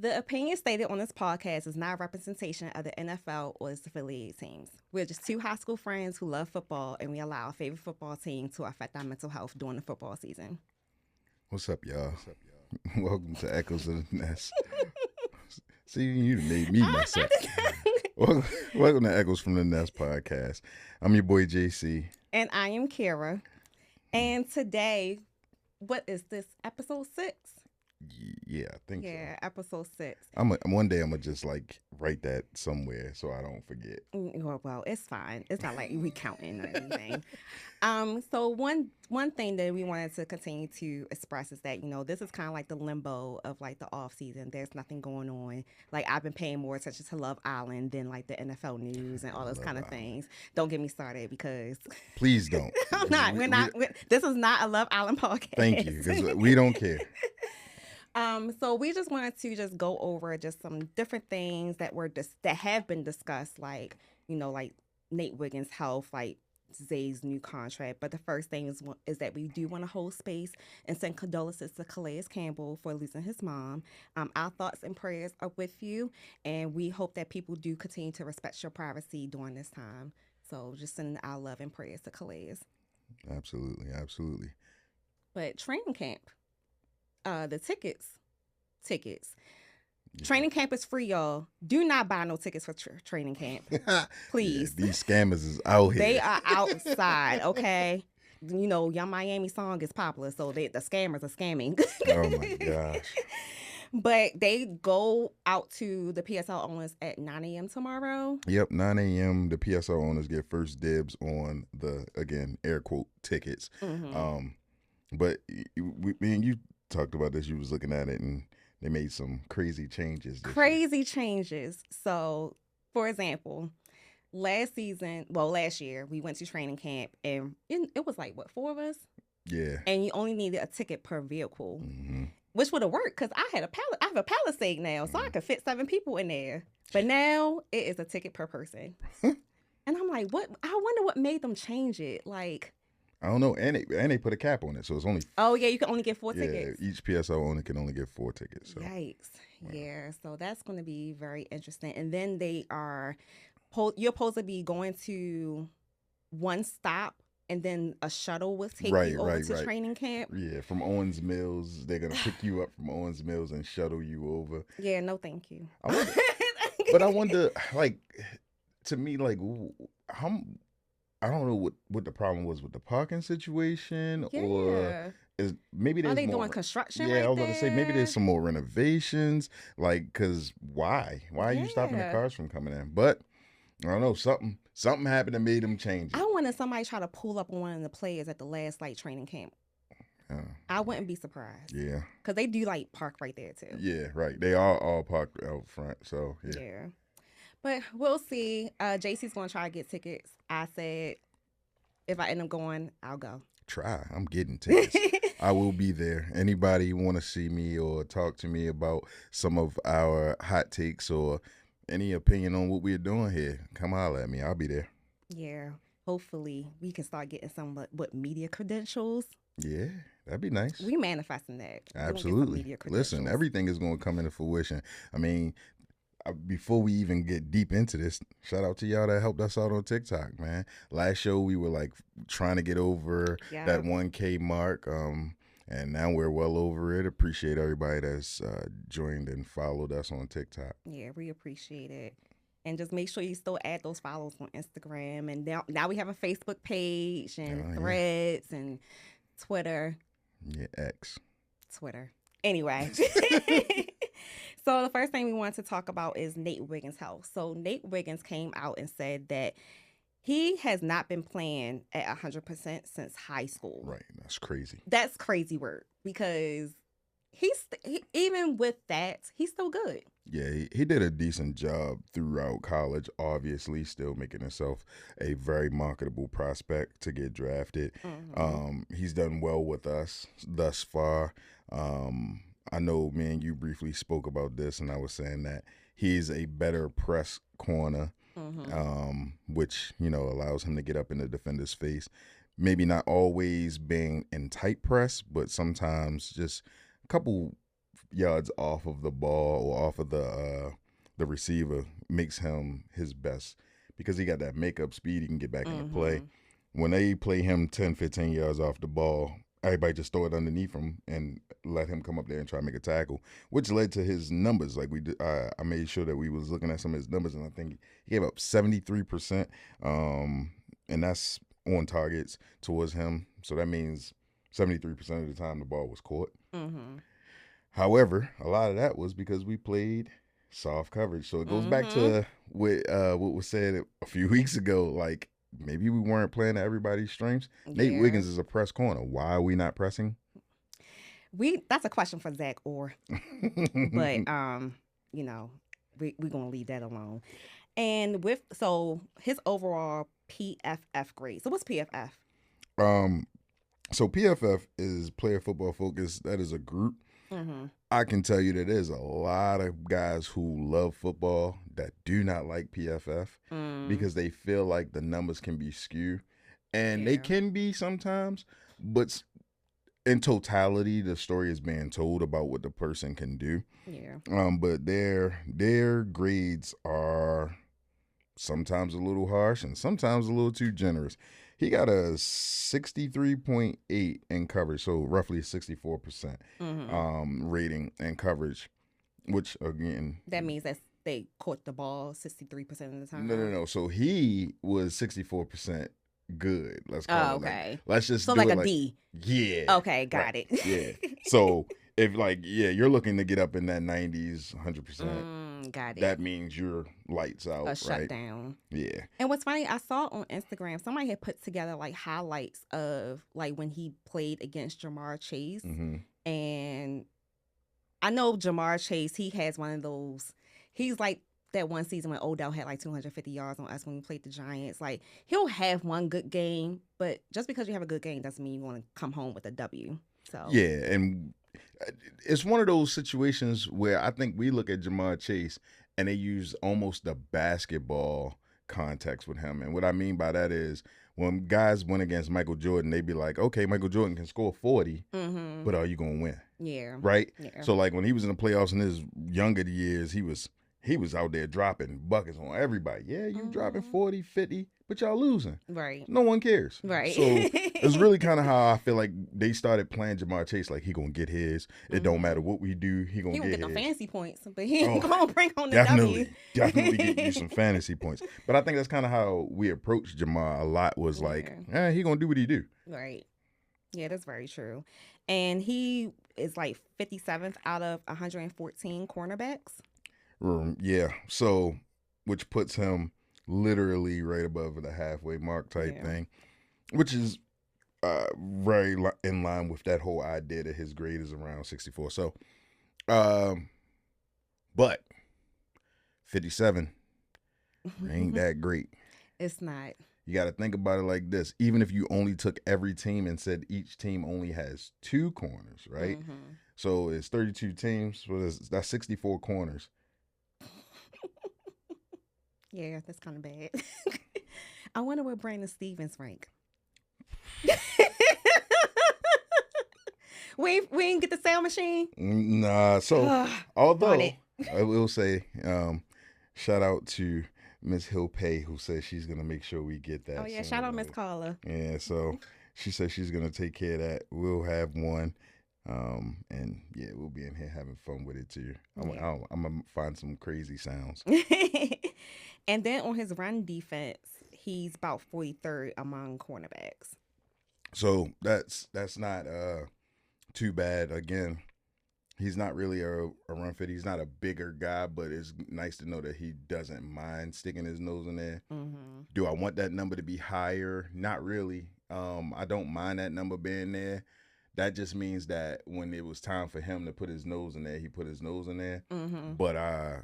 The opinion stated on this podcast is not a representation of the NFL or its affiliated teams. We're just two high school friends who love football, and we allow our favorite football team to affect our mental health during the football season. What's up, y'all? Welcome to Echoes of the Nest. See, you made me mess up. Welcome to Echoes from the Nest podcast. I'm your boy JC. And I am Kara. And today, what is this, episode 6? Yeah, I think so. Yeah, episode 6. One day I'm going to just like write that somewhere so I don't forget. Well, it's fine. It's not like we counting or anything. So one thing that we wanted to continue to express is that, this is kind of like the limbo of like the off season. There's nothing going on. Like I've been paying more attention to Love Island than like the NFL news and all those kind of things. Don't get me started because please don't. This is not a Love Island podcast. Thank you, because we don't care. So we just wanted to just go over just some different things that have been discussed, like, like Nate Wiggins' health, like Zay's new contract. But the first thing is that we do want to hold space and send condolences to Calais Campbell for losing his mom. Our thoughts and prayers are with you, and we hope that people do continue to respect your privacy during this time. So just send our love and prayers to Calais. Absolutely, absolutely. But training camp. The tickets. Yeah. Training camp is free, y'all. Do not buy no tickets for training camp. Please. Yeah, these scammers is out here. They are outside, okay? Young Miami song is popular, so the scammers are scamming. Oh, my gosh. But they go out to the PSL owners at 9 a.m. tomorrow. Yep, 9 a.m. The PSL owners get first dibs on the, again, air quote, tickets. Mm-hmm. But me and you talked about this. You was looking at it, and they made some crazy changes. Changes. So, for example, last year, we went to training camp, and it was like, 4 of us? Yeah. And you only needed a ticket per vehicle, mm-hmm. which would have worked because I have a Palisade now, so I could fit 7 people in there. But now it is a ticket per person. And I'm like, what? I wonder what made them change it. Like, I don't know, and they put a cap on it, so it's only. Oh yeah, you can only get 4 tickets. Each PSO owner can only get 4 tickets. So. Yikes! Wow. Yeah, so that's going to be very interesting. And then you're supposed to be going to one stop, and then a shuttle will take you over to training camp. Yeah, from Owens Mills, they're gonna pick you up from Owens Mills and shuttle you over. Yeah, no, thank you. But I wonder, like, to me, like, how. I don't know what the problem was with the parking situation, or maybe there's are they more, doing construction? Yeah, right I was about to say maybe there's some more renovations. Like, because why are you stopping the cars from coming in? But I don't know, something happened that made them change it. I wanted somebody try to pull up on one of the players at the last training camp. I wouldn't be surprised. Yeah, because they do park right there too. Yeah, right. They are all parked out front. So yeah. But we'll see. JC's going to try to get tickets. I said, if I end up going, I'll go. Try. I'm getting tickets. I will be there. Anybody want to see me or talk to me about some of our hot takes or any opinion on what we're doing here, come holler at me. I'll be there. Yeah. Hopefully, we can start getting some media credentials. Yeah, that'd be nice. We manifesting that. Absolutely. Listen, everything is going to come into fruition. I mean, before we even get deep into this, shout out to y'all that helped us out on TikTok, man. Last show we were like trying to get over that 1K mark, and now we're well over it. Appreciate everybody that's joined and followed us on TikTok. Yeah, we appreciate it. And just make sure you still add those follows on Instagram. And now we have a Facebook page and Threads and Twitter. Yeah, X. Twitter. Anyway. So the first thing we want to talk about is Nate Wiggins' health. So Nate Wiggins came out and said that he has not been playing at 100% since high school. Right. That's crazy. That's crazy work because even with that, he's still good. Yeah, he did a decent job throughout college, obviously still making himself a very marketable prospect to get drafted. Mm-hmm. He's done well with us thus far. I know me and you briefly spoke about this, and I was saying that he's a better press corner, which, allows him to get up in the defender's face. Maybe not always being in tight press, but sometimes just a couple yards off of the ball or off of the receiver makes him his best because he got that makeup speed. He can get back into play. When they play him 10, 15 yards off the ball, everybody just throw it underneath him and let him come up there and try to make a tackle, which led to his numbers. Like I made sure that we was looking at some of his numbers, and I think he gave up 73%, and that's on targets towards him. So that means 73% of the time the ball was caught. However, a lot of that was because we played soft coverage. So it goes back to what was said a few weeks ago. Like maybe we weren't playing to everybody's strengths. Nate Wiggins is a press corner. Why are we not pressing? That's a question for Zach Orr. But you know, we're gonna leave that alone. And so his overall PFF grade. So what's PFF? So PFF is Player Football Focus. That is a group. I can tell you that there's a lot of guys who love football that do not like PFF because they feel like the numbers can be skewed, and they can be sometimes, but in totality, the story is being told about what the person can do. But their grades are sometimes a little harsh and sometimes a little too generous. He got a 63.8 in coverage, so roughly 64% rating and coverage, which again, that means that they caught the ball 63% of the time. No. So he was 64% good. Let's call it. Okay. Let's just so do like it a like, D. Yeah. Okay, got it. Yeah. So if you're looking to get up in that 90s, 100%. Got it. That means you're lights out, a shutdown. Yeah. And what's funny, I saw on Instagram somebody had put together like highlights of like when he played against Jamar Chase, and I know Jamar Chase. He has one of those. He's like that one season when Odell had like 250 yards on us when we played the Giants. Like he'll have one good game, but just because you have a good game doesn't mean you want to come home with a W. So yeah, and it's one of those situations where I think we look at Jamar Chase and they use almost the basketball context with him. And what I mean by that is when guys went against Michael Jordan, they'd be like, okay, Michael Jordan can score 40, but are you going to win? Yeah. Right? Yeah. So like when he was in the playoffs in his younger years, he was out there dropping buckets on everybody. Yeah, you dropping 40, 50, but y'all losing. Right. No one cares. Right. So it's really kind of how I feel like they started playing Jamar Chase like he going to get his. It don't matter what we do, he going to get his. He won't get no fantasy points, but he ain't going to bring on the W. Definitely get you some fantasy points. But I think that's kind of how we approached Jamar a lot was like, he going to do what he do. Right. Yeah, that's very true. And he is like 57th out of 114 cornerbacks. Yeah. So, which puts him literally right above the halfway mark type thing, which is very in line with that whole idea that his grade is around 64. So, but 57 ain't that great. It's not. You got to think about it like this. Even if you only took every team and said each team only has 2 corners, right? So it's 32 teams. So that's 64 corners. Yeah, that's kind of bad. I wonder where Brandon Stevens rank. we ain't get the sound machine? Nah. So although I will say, shout out to Miss Hill Pay, who says she's gonna make sure we get that. Oh yeah, shout out Miss Carla. Yeah, so she says she's gonna take care of that. We'll have one, and yeah, we'll be in here having fun with it too. I'm gonna find some crazy sounds. And then on his run defense, he's about 43rd among cornerbacks. So that's not too bad. Again, he's not really a run fit. He's not a bigger guy, but it's nice to know that he doesn't mind sticking his nose in there. Do I want that number to be higher? Not really. I don't mind that number being there. That just means that when it was time for him to put his nose in there, he put his nose in there. But I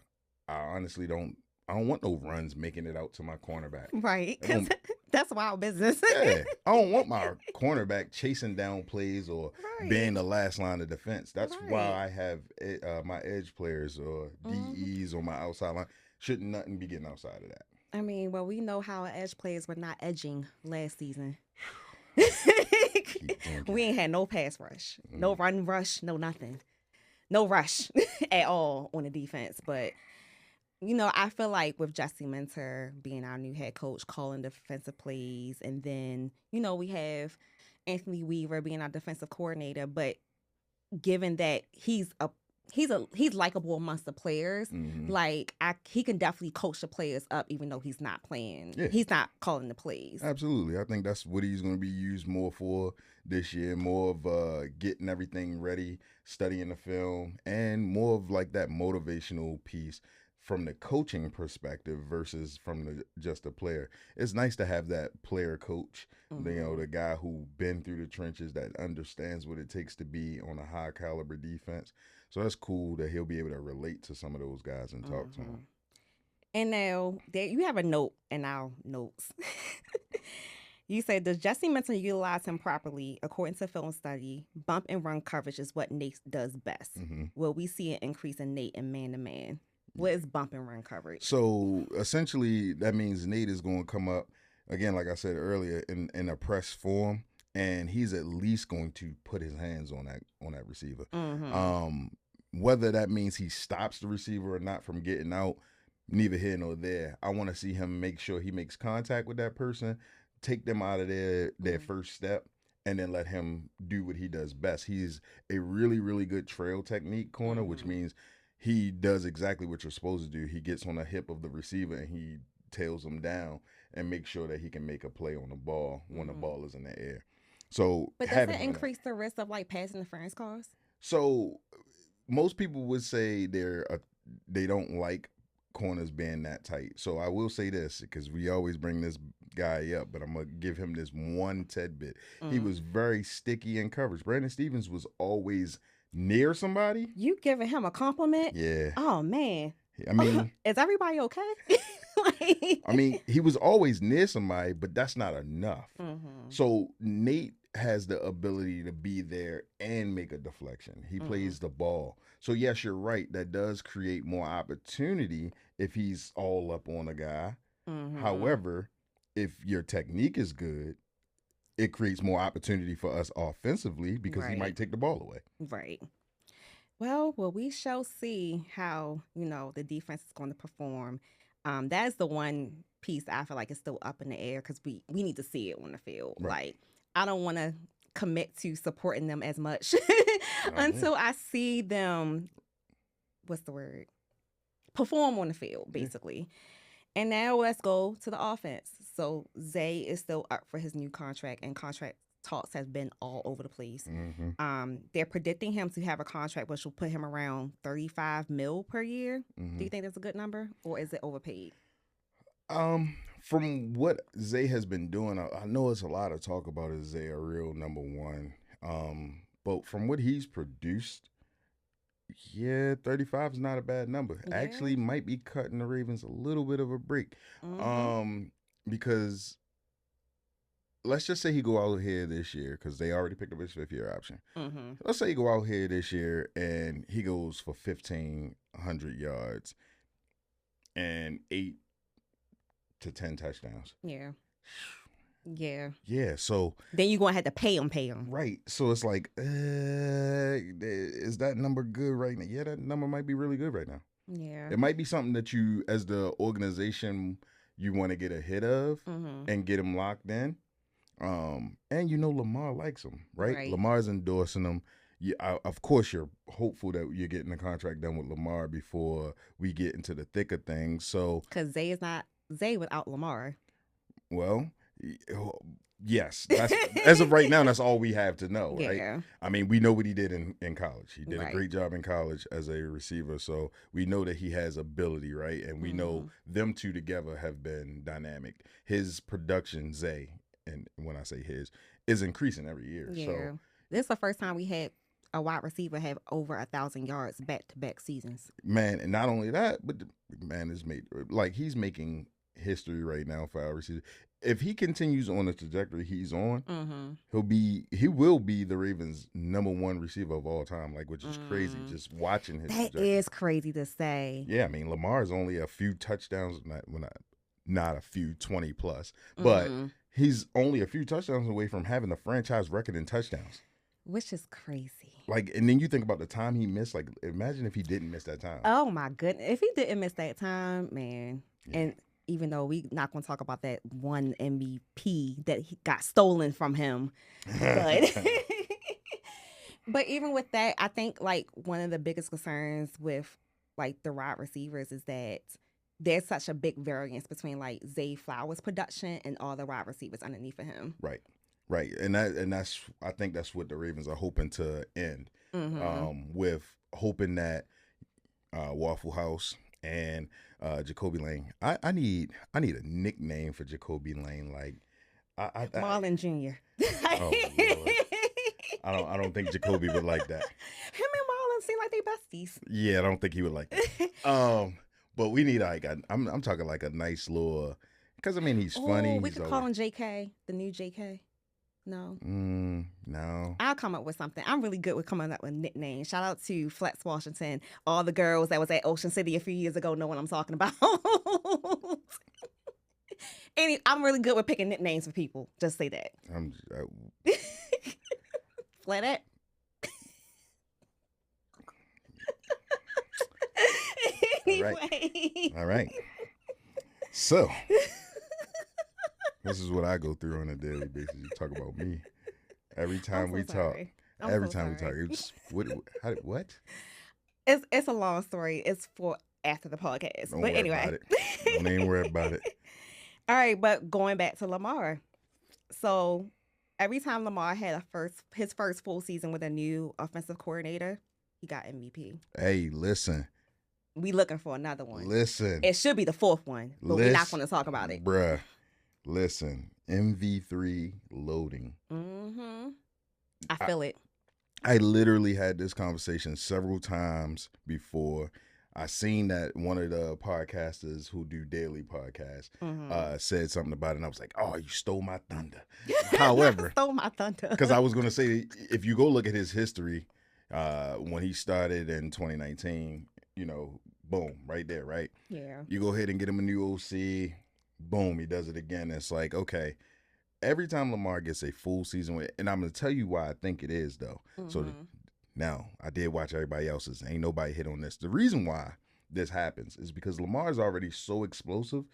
honestly don't. I don't want no runs making it out to my cornerback. Right, because that's wild business. Yeah, I don't want my cornerback chasing down plays or being the last line of defense. That's why I have my edge players or DEs on my outside line. Shouldn't nothing be getting outside of that. I mean, well, we know how our edge players were not edging last season. We ain't had no pass rush, no run rush, no nothing. no rush at all on the defense. But I feel like with Jesse Minter being our new head coach, calling defensive plays, and then we have Anthony Weaver being our defensive coordinator. But given that he's likable amongst the players, Hmm. like he can definitely coach the players up, even though he's not playing. Yeah, He's not calling the plays. absolutely. I think that's what he's going to be used more for this year. More of getting everything ready, studying the film, and more of like that motivational piece from the coaching perspective versus from just the player. It's nice to have that player coach, Mm-hmm. the guy who been through the trenches that understands what it takes to be on a high caliber defense. So that's cool that he'll be able to relate to some of those guys and talk to Mm-hmm. them. And now there you have a note in our notes. You say, does Jesse Minter utilize him properly? According to film study, bump and run coverage is what Nate does best. Hmm. Will we see an increase in Nate in man to man? What is bump and run coverage? So essentially, that means Nate is going to come up again, like I said earlier, in a press form, and he's at least going to put his hands on that receiver. Mm-hmm. Um, Whether that means he stops the receiver or not from getting out, neither here nor there. I want to see him make sure he makes contact with that person, take them out of their first step, and then let him do what he does best. He's a really, really good trail technique corner, which Mm-hmm. means he does exactly what you're supposed to do. He gets on the hip of the receiver and he tails him down and makes sure that he can make a play on the ball when the Mm-hmm. ball is in the air. So But does having it him in that. increase the risk of like pass interference calls? So most people would say they don't like corners being that tight. So I will say this because we always bring this guy up, but I'm gonna give him this one tidbit. He Mm. was very sticky in coverage. Brandon Stevens was always near somebody. You giving him a compliment? Yeah, Oh man, I mean, is everybody okay? Like, he was always near somebody, but that's not enough. mm-hmm. So Nate has the ability to be there and make a deflection. He Mm-hmm. plays the ball. So yes, you're right. That does create more opportunity if he's all up on a guy. Mm-hmm. However, if your technique is good, it creates more opportunity for us offensively because he Right. might take the ball away. Right. Well, we shall see how the defense is going to perform. That is the one piece I feel like is still up in the air because we need to see it on the field. Right. Like I don't want to commit to supporting them as much Yeah. until I see them. What's the word? Perform on the field, Yeah. basically. And now let's go to the offense. So Zay is still up for his new contract, and contract talks has been all over the place. Mm-hmm. They're predicting him to have a contract which will put him around 35 mil per year. Do Mm-hmm. you think that's a good number, or is it overpaid? From what Zay has been doing, I know it's a lot of talk about is Zay a real number one. But from what he's produced, yeah, 35 is not a bad number. Yeah. Actually, might be cutting the Ravens a little bit of a break. Mm-hmm. Um, because let's just say he go out here this year because they already picked up his 5th year option. Mm-hmm. Let's say he go out here this year and he goes for 1,500 yards and 8 to 10 touchdowns. Yeah. Yeah. Yeah, so Then you're gonna have to pay him. right. So it's like, is that number good right now? Yeah, that number might be really good right now. Yeah. It might be something that you, as the organization, you want to get ahead of Mm-hmm. and get him locked in. And Lamar likes him, right? Right. Lamar's endorsing him. Of course, you're hopeful that you're getting a contract done with Lamar before we get into the thick of things. So, Because Zay is not Zay without Lamar. well, yes, that's as of right now, that's all we have to know, right? Yeah. I mean, we know what he did in college. He did a Right. great job in college as a receiver, so we know that he has ability, right? And we know them two together have been dynamic. His production, Zay, and when I say his, is increasing every year. Yeah. So, This is the first time we had a wide receiver have over 1,000 yards back-to-back seasons. man, and not only that, but the man is made like he's making history right now for our receiver. If he continues on the trajectory he's on, Mm-hmm. he will be the Ravens' number one receiver of all time, like which is crazy. Just watching his That trajectory. is crazy to say. Yeah, I mean Lamar is only a few touchdowns, not a few 20 plus, but Mm-hmm. he's only a few touchdowns away from having a franchise record in touchdowns. which is crazy. Like, and then you think about the time he missed. Like, imagine if he didn't miss that time. Oh my goodness. If he didn't miss that time, man. Yeah. And even though we not going to talk about that one MVP that he got stolen from him, but but even with that, I think like one of the biggest concerns with like the wide receivers is that there's such a big variance between like Zay Flowers' production and all the wide receivers underneath of him. Right. Right. And that's I think that's what the Ravens are hoping to end. With hoping that Waffle House and Jacoby Lane. I need a nickname for Jacoby Lane. Like Marlon Jr. Oh Lord. I don't think Jacoby would like that. Him and Marlon seem like they besties. Yeah, I don't think he would like that. But we need like I'm talking like a nice little, because I mean he's funny. We could call him JK, the new JK. No. No. I'll come up with something. I'm really good with coming up with nicknames. Shout out to Flex Washington. All the girls that was at Ocean City a few years ago know what I'm talking about. I'm really good with picking nicknames for people. Just say that. Flat it. Anyway. All right. So this is what I go through on a daily basis. You talk about me every time we talk. Every time we talk, it's what? It's a long story. It's for after the podcast. Don't but worry anyway, about it. Don't even worry about it. All right, but going back to Lamar, so every time Lamar had his first full season with a new offensive coordinator, he got MVP. Hey, listen. We looking for another one. Listen. It should be the fourth one, but we're not going to talk about it. Bruh, listen. MV3 loading. I feel it. I literally had this conversation several times before. I seen that one of the podcasters who do daily podcasts said something about it, and I was like, oh, you stole my thunder. However, stole my thunder. Because I was going to say, if you go look at his history, when he started in 2019, boom, right there, right? Yeah. You go ahead and get him a new OC, boom, he does it again. It's like, okay, every time Lamar gets a full season, and I'm going to tell you why I think it is, though. So now, I did watch everybody else's. Ain't nobody hit on this. The reason why this happens is because Lamar is already so explosive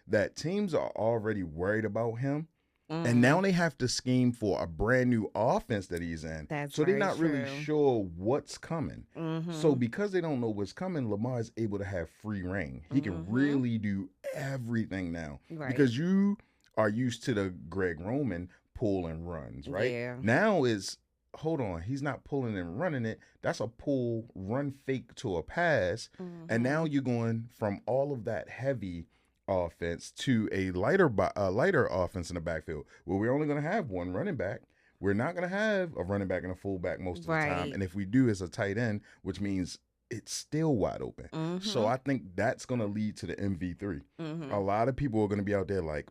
that teams are already worried about him. And now they have to scheme for a brand new offense that he's in. So they're not really sure what's coming. So because they don't know what's coming, Lamar is able to have free reign. He can really do everything now. Right. Because you are used to the Greg Roman pull and runs, right? Yeah. Now it's, hold on, he's not pulling and running it. That's a pull, run fake to a pass. And now you're going from all of that heavy offense to a lighter offense in the backfield, where we're only going to have one running back. We're not going to have a running back and a fullback most of the time. And if we do, it's a tight end, which means it's still wide open. So I think that's going to lead to the MV3. A lot of people are going to be out there like,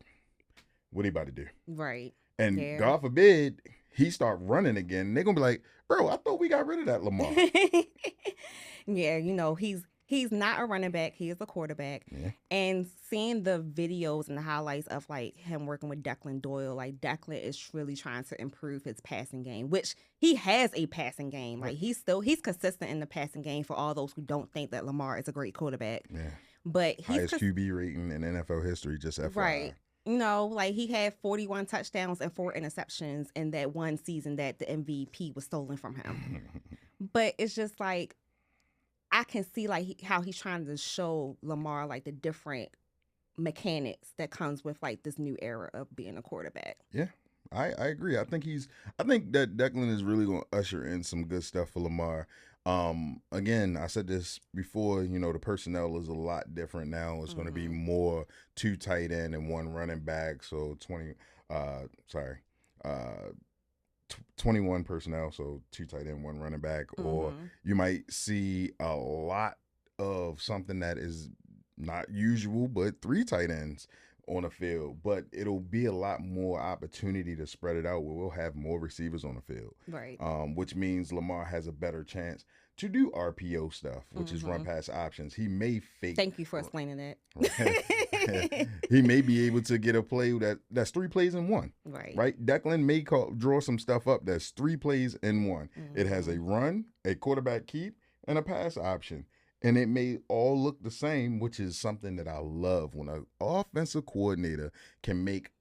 what are you about to do? Right. And God forbid he start running again. They're going to be like, bro, I thought we got rid of that Lamar. Yeah, he's not a running back. He is a quarterback. Yeah. And seeing the videos and the highlights of like him working with Declan Doyle, like Declan is really trying to improve his passing game, which he has a passing game. Like he's consistent in the passing game for all those who don't think that Lamar is a great quarterback. Yeah. But he's highest QB rating in NFL history, just FYI. Right. Like he had 41 touchdowns and 4 interceptions in that one season that the MVP was stolen from him. But it's just like, I can see like how he's trying to show Lamar like the different mechanics that comes with like this new era of being a quarterback. Yeah, I agree. I think that Declan is really going to usher in some good stuff for Lamar. Again, I said this before, the personnel is a lot different now. It's going to be more 2 tight end and 1 running back. So 21 personnel, so 2 tight end, 1 running back, or you might see a lot of something that is not usual, but 3 tight ends on the field. But it'll be a lot more opportunity to spread it out where we'll have more receivers on the field. Right. Which means Lamar has a better chance to do RPO stuff, which is run Mm-hmm. pass options. He may fake. Thank you for explaining that. He may be able to get a play that's 3 plays in one. Right. Right? Declan may draw some stuff up that's 3 plays in one. It has Mm-hmm. a run, a quarterback keep, and a pass option. And it may all look the same, which is something that I love when an offensive coordinator can make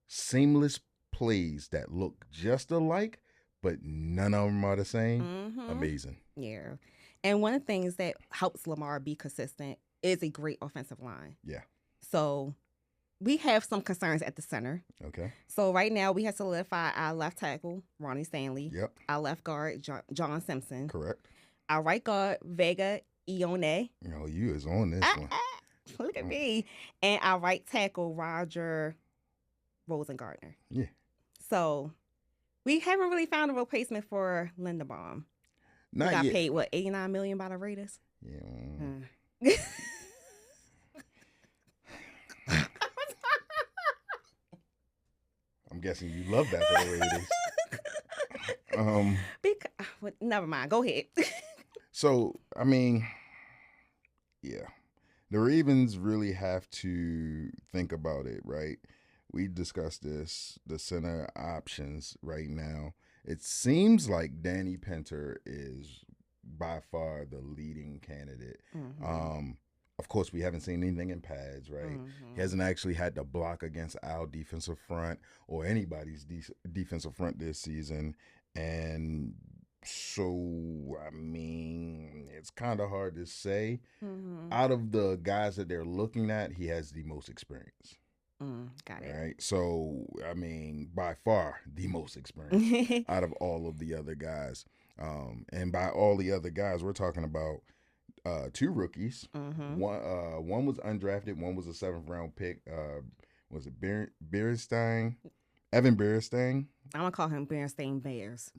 seamless plays that look just alike, but none of them are the same. Mm-hmm. Amazing. Yeah. And one of the things that helps Lamar be consistent is a great offensive line. Yeah. So we have some concerns at the center. Okay. So right now we have solidified our left tackle, Ronnie Stanley. Yep. Our left guard, John Simpson. Correct. Our right guard, Vega Ione. You is on this one. Look at me. And our right tackle, Roger Rosengartner. Yeah. So we haven't really found a replacement for Linderbaum. Not he got yet. paid, what, $89 million by the Raiders? Yeah. I'm guessing you love that for the Raiders. Never mind. Go ahead. So, I mean, yeah. The Ravens really have to think about it, right? We discussed this, the center options right now. It seems like Danny Pinter is by far the leading candidate. Mm-hmm. Of course, we haven't seen anything in pads, right? Mm-hmm. He hasn't actually had to block against our defensive front or anybody's defensive front this season. And so, I mean, it's kind of hard to say. Mm-hmm. Out of the guys that they're looking at, he has the most experience. Got it. Right. So, I mean, by far the most experience out of all of the other guys. And by all the other guys, we're talking about 2 rookies. Mm-hmm. One was undrafted. One was a 7th-round pick. Was it Berenstein? Evan Berenstein. I'm gonna call him Berenstain Bears.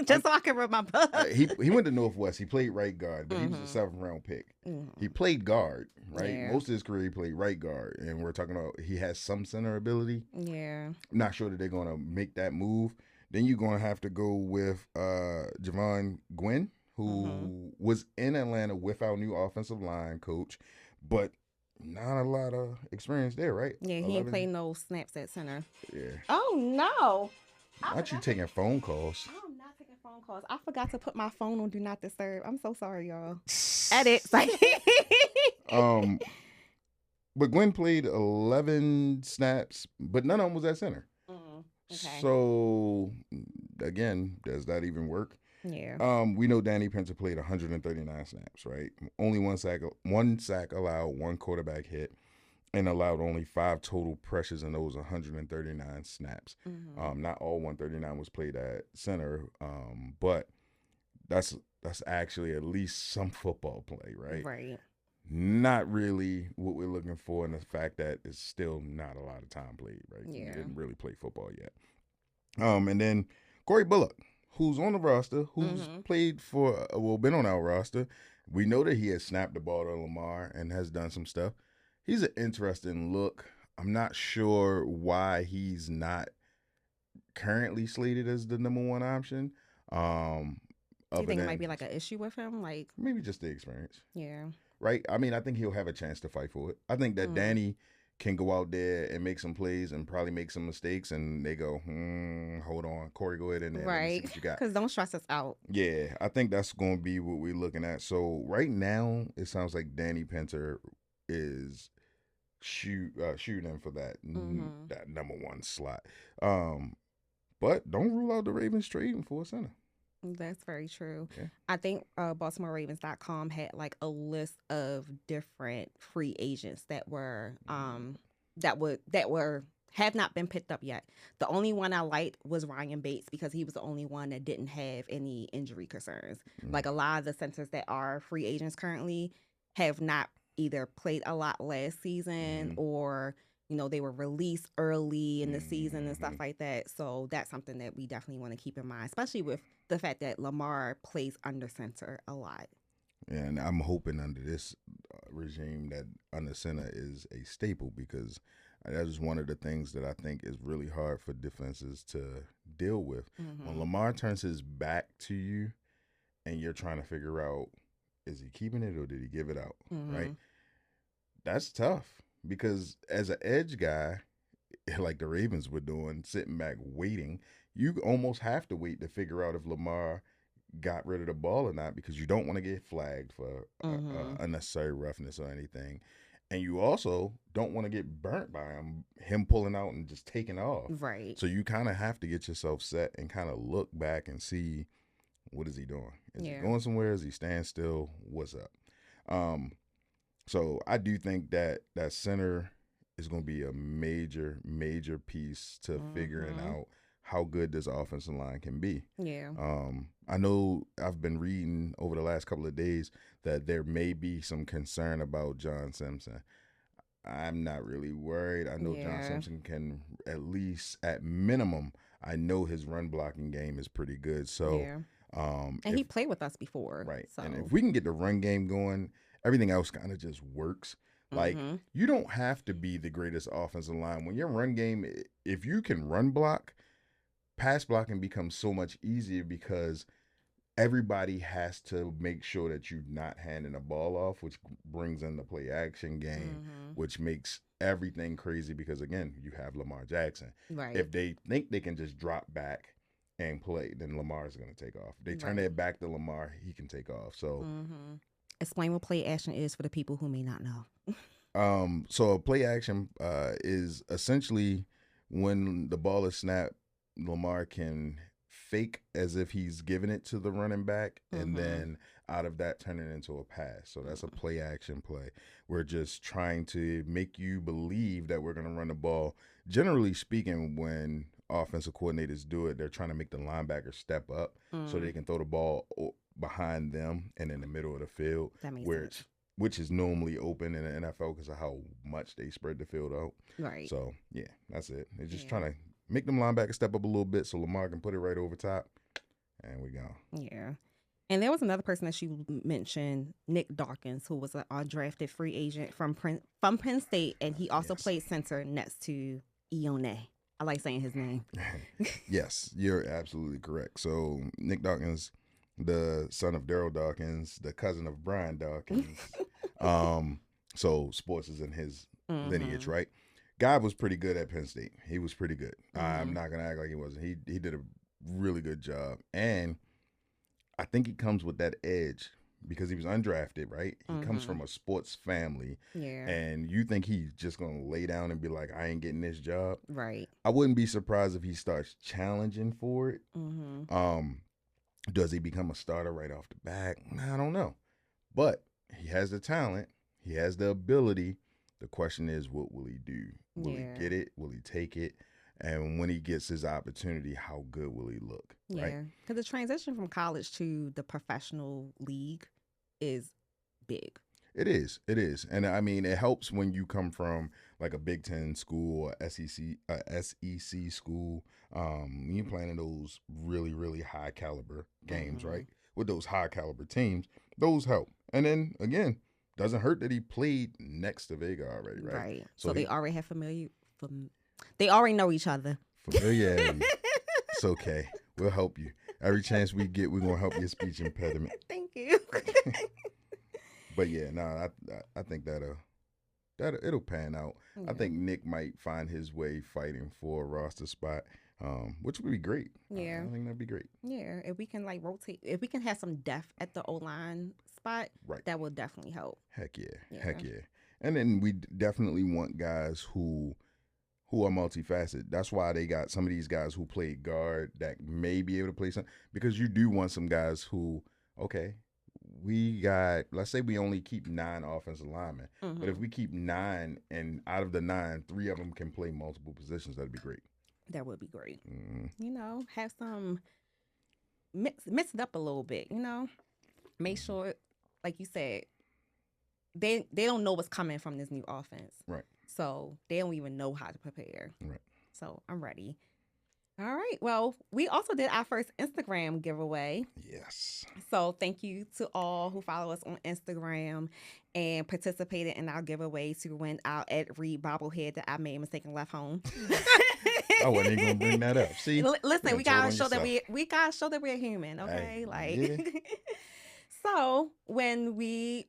Just so I can rub my butt. He went to Northwest. He played right guard, but he was a 7th-round pick. Mm-hmm. He played guard, right? Yeah. Most of his career he played right guard, and we're talking about he has some center ability. Yeah. I'm not sure that they're gonna make that move. Then you're gonna have to go with Javon Gwynn, who was in Atlanta with our new offensive line coach, but not a lot of experience there, right? Yeah, he ain't played no snaps at center. Yeah. Oh no. Not you taking phone calls. I'm not taking phone calls. I forgot to put my phone on Do Not Disturb. I'm so sorry, y'all. Edit. But Gwen played 11 snaps, but none of them was at center. Okay. So, again, does that even work? Yeah. We know Danny Pinter played 139 snaps, right? Only one sack allowed, 1 quarterback hit, and allowed only 5 total pressures in those 139 snaps. Not all 139 was played at center, but that's actually at least some football play, right? Right. Not really what we're looking for, and the fact that it's still not a lot of time played, right? Yeah. He didn't really play football yet. And then Corey Bullock, who's on the roster, who's played for, been on our roster. We know that he has snapped the ball to Lamar and has done some stuff. He's an interesting look. I'm not sure why he's not currently slated as the number 1 option. Do you think it might be like an issue with him? Like maybe just the experience. Yeah. Right? I mean, I think he'll have a chance to fight for it. I think that Danny can go out there and make some plays and probably make some mistakes, and they go, hold on, Corey, go ahead and right, see what you got. Because don't stress us out. Yeah, I think that's going to be what we're looking at. So right now, it sounds like Danny Pinter is shooting for that that number 1 slot. But don't rule out the Ravens trading for a center. That's very true. Yeah. I think BaltimoreRavens.com had like a list of different free agents that were have not been picked up yet. The only one I liked was Ryan Bates because he was the only one that didn't have any injury concerns. Like a lot of the centers that are free agents currently have not either played a lot last season or they were released early in the season and stuff like that. So that's something that we definitely want to keep in mind, especially with the fact that Lamar plays under center a lot. And I'm hoping under this regime that under center is a staple, because that is one of the things that I think is really hard for defenses to deal with. When Lamar turns his back to you and you're trying to figure out, is he keeping it or did he give it out? Right? Mm-hmm. That's tough because as an edge guy, like the Ravens were doing, sitting back waiting, you almost have to wait to figure out if Lamar got rid of the ball or not because you don't want to get flagged for Mm-hmm. unnecessary roughness or anything. And you also don't want to get burnt by him pulling out and just taking off. Right. So you kind of have to get yourself set and kind of look back and see, what is he doing? Is he Yeah. going somewhere? Is he staying still? What's up? Um, so I do think that that center is going to be a major, major piece to figuring Mm-hmm. out how good this offensive line can be. Yeah. I know I've been reading over the last couple of days that there may be some concern about John Simpson. I'm not really worried. I know John Yeah. Simpson can, at least at minimum, I know his run blocking game is pretty good. So, Yeah. um, And if he played with us before. right, So. and if we can get the run game going, everything else kind of just works. Like Mm-hmm. you don't have to be the greatest offensive line when your run game. If you can run block, pass blocking becomes so much easier because everybody has to make sure that you're not handing the ball off, which brings in the play action game, Mm-hmm. which makes everything crazy because again, you have Lamar Jackson. Right. If they think they can just drop back and play, then Lamar's going to take off. If they turn Right. their back to Lamar, he can take off. So, Mm-hmm. Explain what play action is for the people who may not know. so a play action is essentially when the ball is snapped, Lamar can fake as if he's giving it to the running back, and Mm-hmm. then out of that turn it into a pass. So that's a play action play. We're just trying to make you believe that we're going to run the ball. Generally speaking, when offensive coordinators do it, they're trying to make the linebacker step up so they can throw the ball behind them and in the middle of the field, That makes where sense. which is normally open in the NFL because of how much they spread the field out. Right. So yeah, that's it. They're just Yeah. trying to make them linebackers step up a little bit so Lamar can put it right over top, and we go. Yeah. And there was another person that you mentioned, Nick Dawkins, who was an undrafted free agent from Penn State, and he also Yes. played center next to Ione. I like saying his name. Yes, you're absolutely correct. So Nick Dawkins, the son of Daryl Dawkins, the cousin of Brian Dawkins. So sports is in his lineage, right? Guy was pretty good at Penn State. He was pretty good. I'm not gonna act like he wasn't. He did a really good job, and I think he comes with that edge because he was undrafted, right? He comes from a sports family, Yeah. and you think he's just gonna lay down and be like, "I ain't getting this job." Right. I wouldn't be surprised if he starts challenging for it. Mm-hmm. Does he become a starter right off the bat? I don't know, but he has the talent. He has the ability. The question is, what will he do? Will Yeah. he get it? Will he take it? And when he gets his opportunity, how good will he look? Right? Yeah. Because the transition from college to the professional league is big. It is. It is. And I mean, it helps when you come from like a Big Ten school or SEC school. You're playing in those really, really high caliber games, right? With those high caliber teams, those help. And then again, doesn't hurt that he played next to Vega already, right? Right. So he- they already have they already know each other. familiarity. It's okay. We'll help you. Every chance we get, we're gonna help your speech impediment. Thank you. But yeah, no, I think that it'll pan out. I think Nick might find his way fighting for a roster spot, which would be great. Yeah. I think that'd be great. Yeah, if we can like rotate, if we can have some depth at the O line spot, Right. that will definitely help. Heck yeah. Yeah. Heck yeah. And then we definitely want guys who are multifaceted. That's why they got some of these guys who play guard that may be able to play some, because you do want some guys who, okay, we got, let's say we only keep 9 offensive linemen, but if we keep 9 and out of the 9, 3 of them can play multiple positions, that'd be great. That would be great. Mm-hmm. You know, have some mix it up a little bit. You know, make sure, like you said, they don't know what's coming from this new offense. Right. So they don't even know how to prepare. Right. So I'm ready. All right. Well, we also did our first Instagram giveaway. Yes. So thank you to all who follow us on Instagram and participated in our giveaway to win our Ed Reed bobblehead that I made a mistake and left home. I wasn't even gonna bring that up. See, Listen, we gotta show we gotta show that we're human, okay? Hey, Like, yeah. so when we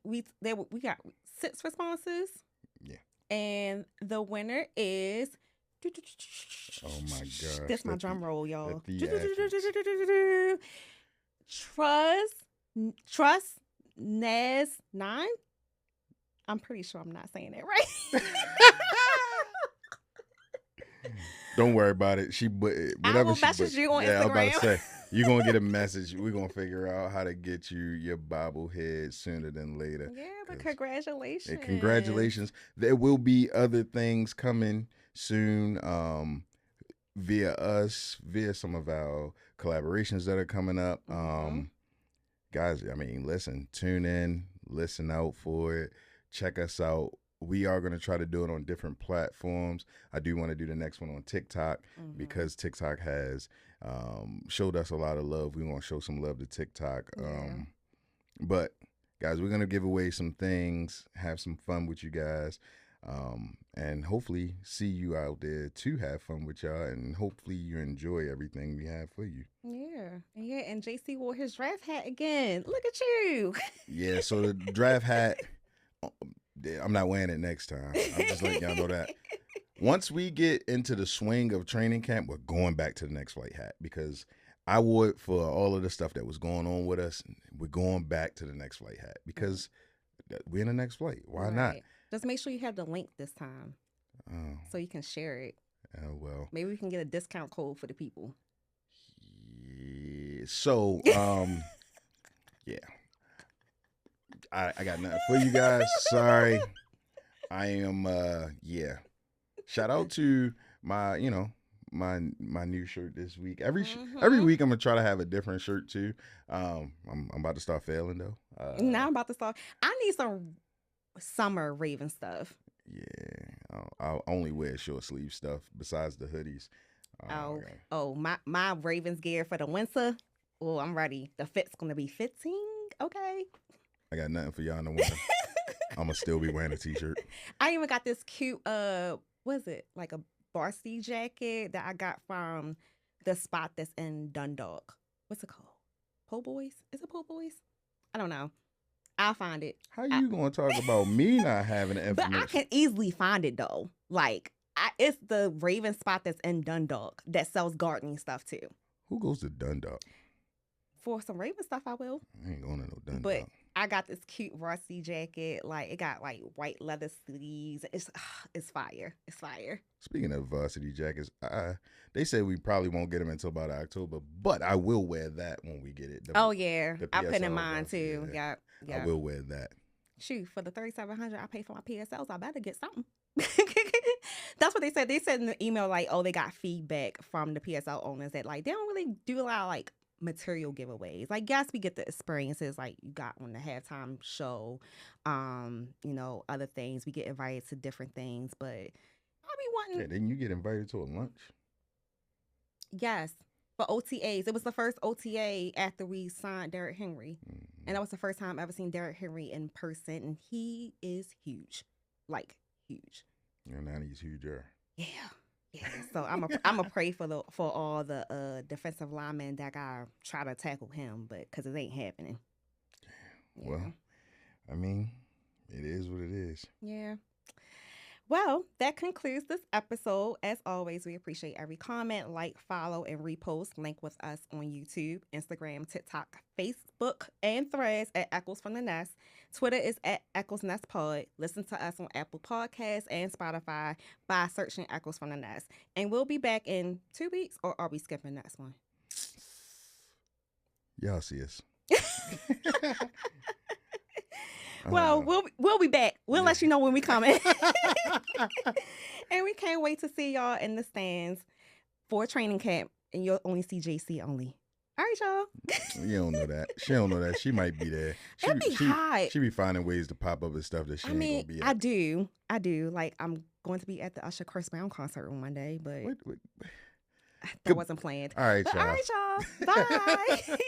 got 6 responses, Yeah. and the winner is. Oh my gosh. This my drum roll, y'all. The Trust Nez 9. I'm pretty sure I'm not saying that right. Don't worry about it. I will message you on Instagram. I was about to say, you're going to get a message. We're going to figure out how to get you your bobblehead sooner than later. Yeah, but congratulations. And congratulations. There will be other things coming soon via us, via some of our collaborations that are coming up. Guys, I mean, listen, tune in, listen out for it. Check us out. We are going to try to do it on different platforms. I do want to do the next one on TikTok because TikTok has showed us a lot of love. We want to show some love to TikTok. But, guys, we're going to give away some things, have some fun with you guys, and hopefully see you out there to have fun with y'all, and hopefully you enjoy everything we have for you. Yeah, and JC wore his draft hat again. Look at you. Yeah, so the draft hat... I'm not wearing it next time. I'm just letting y'all know that. Once we get into the swing of training camp, we're going back to the next flight hat because I wore it for all of the stuff that was going on with us. We're going back to the next flight hat because we're in the next flight. Why not? Just make sure you have the link this time so you can share it. Well, maybe we can get a discount code for the people. Yeah. So, yeah. I got nothing for you guys. Sorry. I am Shout out to my, my new shirt this week. Every week I'm gonna try to have a different shirt too. I'm about to start failing though. Now I'm about to start. I need some summer Raven stuff. Yeah. I'll only wear short sleeve stuff besides the hoodies. My Ravens gear for the winter. Oh, I'm ready. The fit's gonna be fitting. Okay. I got nothing for y'all in the winter. I'm gonna still be wearing a t-shirt. I even got this cute was it like a varsity jacket that I got from the spot that's in Dundalk. What's it called? Po' Boys? Is it Po' Boys? I don't know. I'll find it. How you gonna talk about me not having the information? But I can easily find it though. Like it's the Raven spot that's in Dundalk that sells gardening stuff too. Who goes to Dundalk? For some Raven stuff, I will. I ain't going to no Dundalk. But I got this cute varsity jacket. Like it got like white leather sleeves. It's fire. It's fire. Speaking of varsity jackets, they say we probably won't get them until about October, but I will wear that when we get it. I put in mine too. Yeah. I will wear that. Shoot, for the $3,700 I paid for my PSLs, I better get something. That's what they said. They said in the email like, they got feedback from the PSL owners that like they don't really do a lot of like material giveaways. Like, yes, we get the experiences like you got on the halftime show, other things. We get invited to different things, but I be wanting. Yeah, didn't you get invited to a lunch? Yes, for OTAs. It was the first OTA after we signed Derrick Henry, and that was the first time I ever seen Derrick Henry in person, and he is huge, like huge. Yeah, now he's huger. Yeah. Yeah, so I'm a pray for all the defensive linemen that gotta try to tackle him, but because it ain't happening. Yeah. Well, I mean, it is what it is. Yeah. Well, that concludes this episode. As always, we appreciate every comment, like, follow, and repost. Link with us on YouTube, Instagram, TikTok, Facebook, and Threads at Echoes from the Nest. Twitter is at Echoes Nest Pod. Listen to us on Apple Podcasts and Spotify by searching Echoes from the Nest. And we'll be back in 2 weeks, or are we skipping next one? Y'all see us. Well, we'll be back. We'll let you know when we coming. And we can't wait to see y'all in the stands for training camp. And you'll only see JC only. All right, y'all. You don't know that. She don't know that. She might be there. It'd be hot. She be finding ways to pop up and stuff that she ain't gonna be at. I do. Like, I'm going to be at the Usher Chris Brown concert on Monday, but Wait. that wasn't planned. All right, y'all. All right, y'all. Bye.